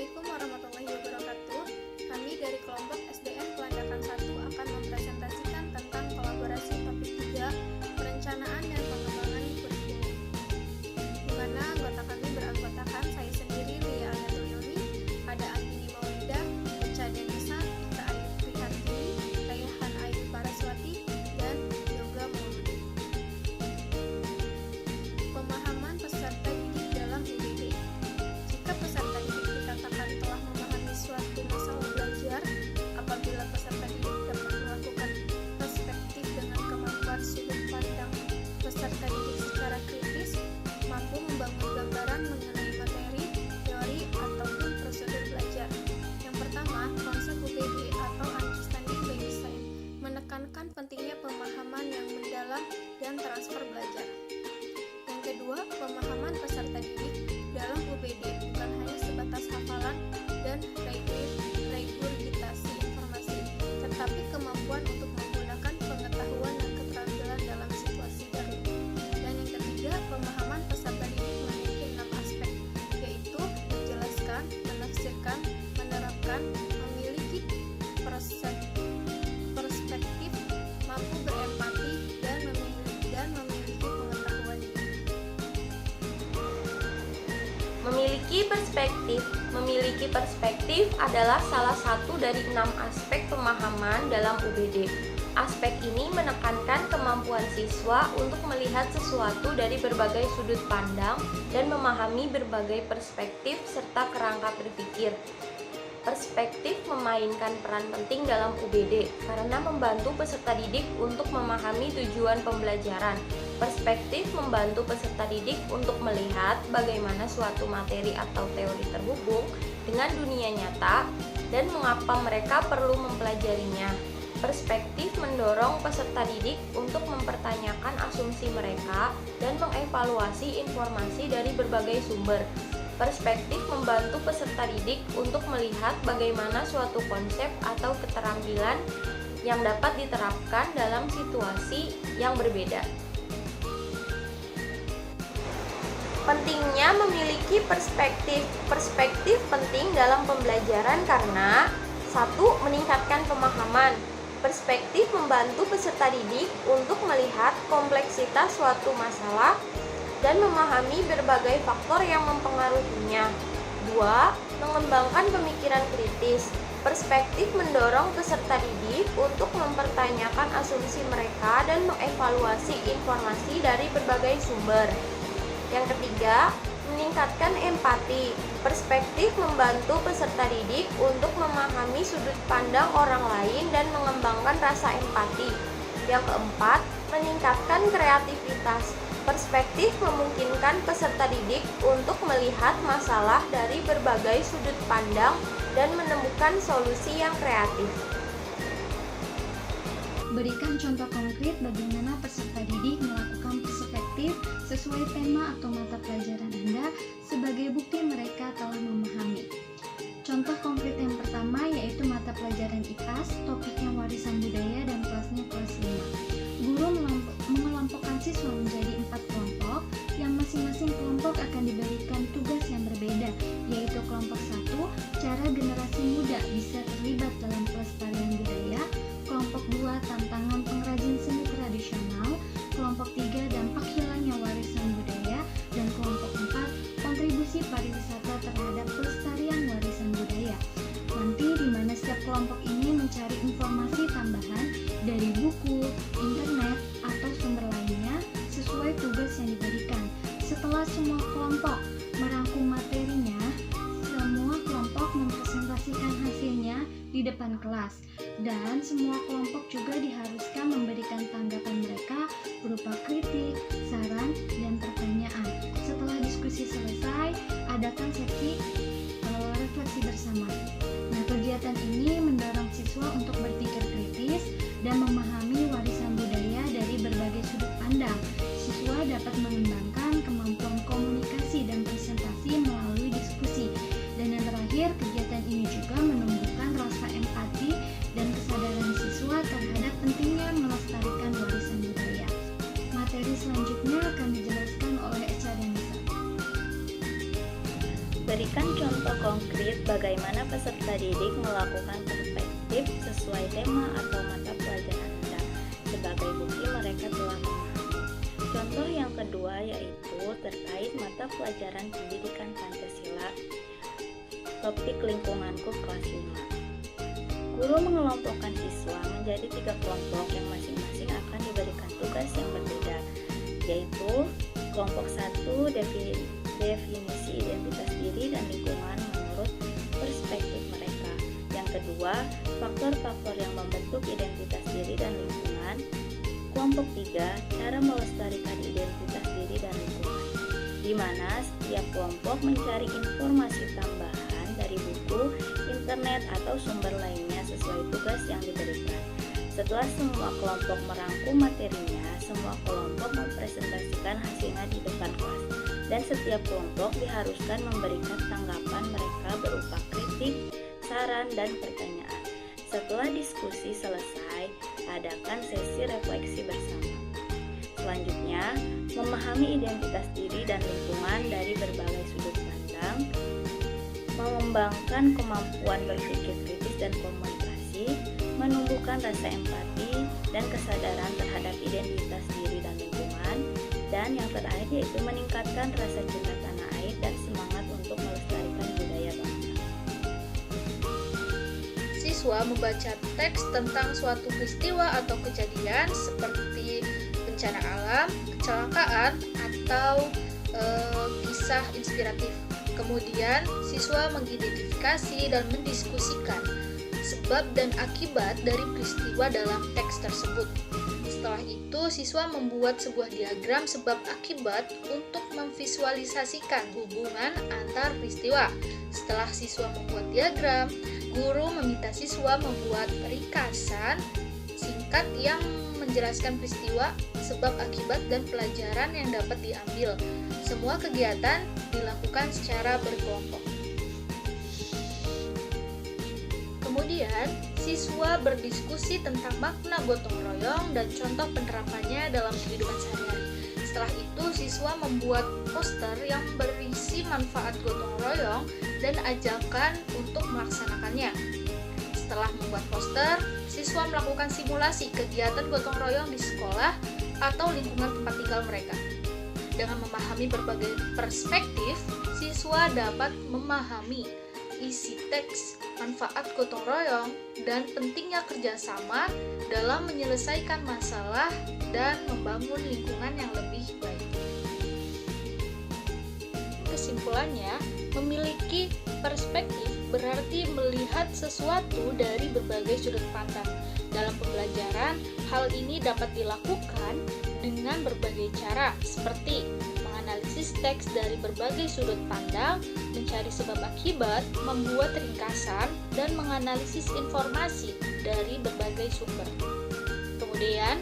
Assalamualaikum warahmatullahi wabarakatuh. Kami dari kelompok SDN Pelandakan 1 akan mempresentasikan tentang kolaborasi topik 3, perencanaan dan pengembangan kurikulum. Di mana anggota kami beranggotakan saya sendiri, Lia Aliyatulyomi, ada Andini Maulidah, Echa Denisa, Ika Ayu Prihartini, Raihan Ayu Paraswati, dan Yoga Mauludi. Pemahaman peserta didik dalam UBD. Jika peserta didik dikatakan telah memahami suatu masalah belajar, apabila peserta didik dapat melakukan perspektif dengan kemampuan sudut pandang peserta didik secara kritis, mampu membangun gambaran mengenai materi, teori, ataupun prosedur belajar. Yang pertama, konsep UBD atau Understanding by Design menekankan pentingnya pemahaman yang mendalam dan transfer belajar. Yang kedua, pemahaman peserta didik dalam UBD bukan hanya sebatas hafalan dan regurgitasi informasi, tetapi kemampuan untuk menggunakan pengetahuan dan keterampilan dalam situasi baru. Dan yang ketiga, pemahaman peserta didik memiliki 6 aspek, yaitu menjelaskan, menafsirkan, menerapkan, memiliki perspektif, mampu berempati, dan memiliki pengetahuan diri. Memiliki perspektif adalah salah satu dari 6 aspek pemahaman dalam UBD. Aspek ini menekankan kemampuan siswa untuk melihat sesuatu dari berbagai sudut pandang dan memahami berbagai perspektif serta kerangka berpikir. Perspektif memainkan peran penting dalam UBD karena membantu peserta didik untuk memahami tujuan pembelajaran. Perspektif membantu peserta didik untuk melihat bagaimana suatu materi atau teori terhubung dengan dunia nyata dan mengapa mereka perlu mempelajarinya. Perspektif mendorong peserta didik untuk mempertanyakan asumsi mereka dan mengevaluasi informasi dari berbagai sumber. Perspektif membantu peserta didik untuk melihat bagaimana suatu konsep atau keterampilan yang dapat diterapkan dalam situasi yang berbeda. Pentingnya memiliki perspektif. Perspektif penting dalam pembelajaran karena 1. Meningkatkan pemahaman. Perspektif membantu peserta didik untuk melihat kompleksitas suatu masalah dan memahami berbagai faktor yang mempengaruhinya. 2. Mengembangkan pemikiran kritis. Perspektif mendorong peserta didik untuk mempertanyakan asumsi mereka dan mengevaluasi informasi dari berbagai sumber. Yang ketiga, meningkatkan empati. Perspektif membantu peserta didik untuk memahami sudut pandang orang lain dan mengembangkan rasa empati. Yang keempat, meningkatkan kreativitas. Perspektif memungkinkan peserta didik untuk melihat masalah dari berbagai sudut pandang dan menemukan solusi yang kreatif. Berikan contoh konkret bagaimana peserta didik melakukan perspektif sesuai tema atau mata pelajaran Anda sebagai bukti mereka telah memahami. Contoh konkret yang pertama yaitu mata pelajaran IPAS, topiknya warisan budaya dan kelasnya kelas 5. Guru mengelompokkan siswa menjadi 4 kelompok yang masing-masing kelompok akan diberikan tugas yang berbeda, yaitu kelompok 1, cara generasi muda bisa terlibat dalam pelestarian budaya, kelompok 2, tantangan pengrajin seni tradisional, kelompok 3, dampak hilangnya warisan budaya, dan kelompok 4, kontribusi pariwisata terhadap pelestarian warisan budaya. Nanti di mana setiap kelompok ini mencari informasi tambahan dari buku, internet, atau sumber lainnya sesuai tugas yang diberikan. Setelah semua kelompok merangkum materinya, semua kelompok mempresentasikan hasilnya di depan kelas, dan semua kelompok juga diharuskan memberikan tanggapan mereka berupa kritik, saran, dan pertanyaan. Setelah diskusi selesai, adakan sesi refleksi bersama. Nah, kegiatan ini mendorong siswa untuk berpikir kritis dan memahami warisan budaya dari berbagai sudut pandang. Siswa dapat mengembangkan kemampuan komunikasi dan presentasi melalui diskusi. Dan yang terakhir, kegiatan ini juga menumbuhkan rasa empati dan kesadaran siswa terhadap pentingnya melestarikan warisan budaya. Materi selanjutnya akan dijelaskan oleh Echa Denisa. Berikan Berikan contoh konkret bagaimana peserta didik melakukan perspektif sesuai tema atau mata pelajaran Anda sebagai bukti mereka telah memahami. Contoh yang kedua yaitu terkait mata pelajaran pendidikan Pancasila, topik lingkunganku kelas 5. Guru mengelompokkan siswa menjadi 3 kelompok yang masing-masing akan diberikan tugas yang berbeda, yaitu kelompok 1 definisi identitas diri dan lingkungan menurut perspektif mereka. Yang kedua, faktor-faktor yang membentuk identitas diri dan lingkungan. Kelompok 3, cara melestarikan identitas diri dan lingkungan, di mana setiap kelompok mencari informasi tambahan dari buku, internet, atau sumber lainnya sesuai tugas yang diberikan. Setelah semua kelompok merangkum materinya, semua kelompok mempresentasikan hasilnya di depan kelas, dan setiap kelompok diharuskan memberikan tanggapan mereka berupa kritik, saran, dan pertanyaan. Setelah diskusi selesai, adakan sesi refleksi bersama. Selanjutnya, memahami identitas diri dan lingkungan dari berbagai sudut pandang, mengembangkan kemampuan berpikir kritis dan komunikasi, menumbuhkan rasa empati dan kesadaran terhadap identitas diri dan lingkungan, dan yang terakhir yaitu meningkatkan rasa cinta tanah air dan semangat untuk melestarikan budaya bangsa. Siswa membaca teks tentang suatu peristiwa atau kejadian seperti bencana alam, kecelakaan, atau kisah inspiratif. Kemudian, siswa mengidentifikasi dan mendiskusikan sebab dan akibat dari peristiwa dalam teks tersebut. Setelah itu, siswa membuat sebuah diagram sebab akibat untuk memvisualisasikan hubungan antar peristiwa. Setelah siswa membuat diagram, guru meminta siswa membuat ringkasan singkat yang menjelaskan peristiwa, sebab akibat, dan pelajaran yang dapat diambil. Semua kegiatan dilakukan secara berkelompok. Kemudian, siswa berdiskusi tentang makna gotong royong dan contoh penerapannya dalam kehidupan sehari-hari. Setelah itu, siswa membuat poster yang berisi manfaat gotong royong dan ajakan untuk melaksanakannya. Setelah membuat poster, siswa melakukan simulasi kegiatan gotong royong di sekolah atau lingkungan tempat tinggal mereka. Dengan memahami berbagai perspektif, siswa dapat memahami isi teks, manfaat gotong royong, dan pentingnya kerjasama dalam menyelesaikan masalah dan membangun lingkungan yang lebih baik. Kesimpulannya, memiliki perspektif berarti melihat sesuatu dari berbagai sudut pandang. Dalam pembelajaran, hal ini dapat dilakukan dengan berbagai cara, seperti menganalisis teks dari berbagai sudut pandang, mencari sebab akibat, membuat ringkasan, dan menganalisis informasi dari berbagai sumber. Kemudian,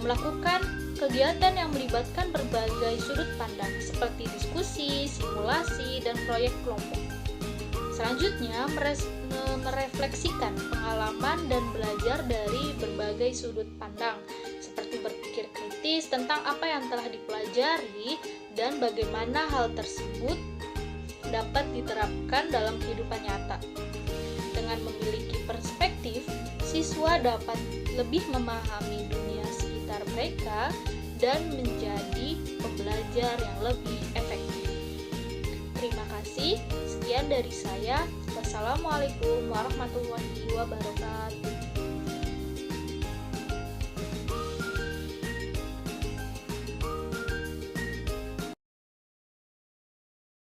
melakukan kegiatan yang melibatkan berbagai sudut pandang, seperti diskusi, simulasi, dan proyek kelompok. Selanjutnya, merefleksikan pengalaman dan belajar dari berbagai sudut pandang, seperti berpikir kritis tentang apa yang telah dipelajari dan bagaimana hal tersebut dapat diterapkan dalam kehidupan nyata. Dengan memiliki perspektif, siswa dapat lebih memahami dunia sekitar mereka dan menjadi pembelajar yang lebih efektif. Terima kasih. Sekian dari saya. Wassalamualaikum warahmatullahi wabarakatuh.